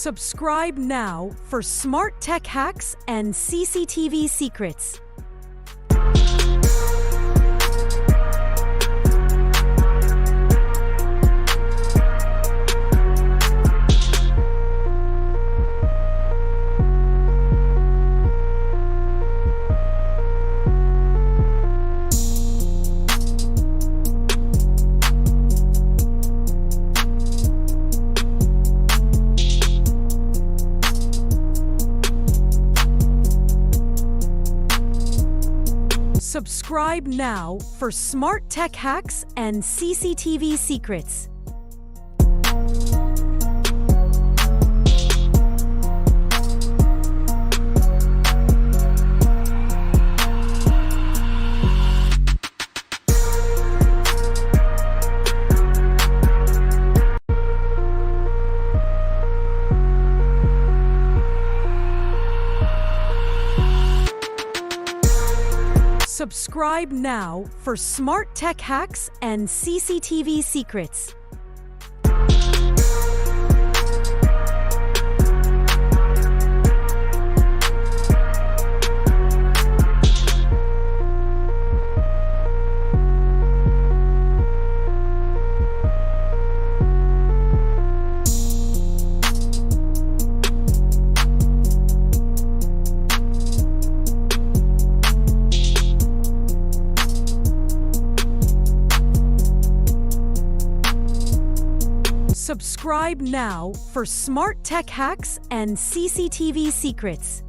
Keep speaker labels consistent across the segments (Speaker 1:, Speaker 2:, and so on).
Speaker 1: Subscribe now for smart tech hacks and CCTV secrets. Subscribe now for smart tech hacks and CCTV secrets. Subscribe now for smart tech hacks and CCTV secrets. Subscribe now for smart tech hacks and CCTV secrets.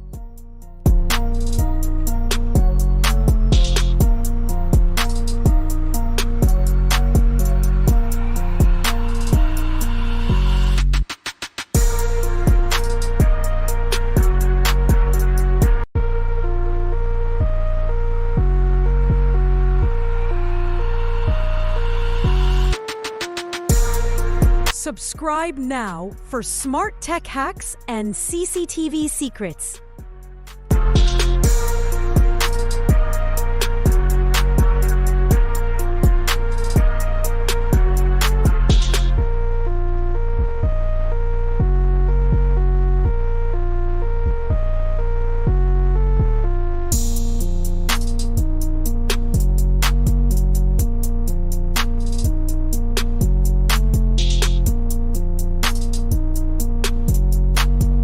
Speaker 1: Subscribe now for smart tech hacks and CCTV secrets.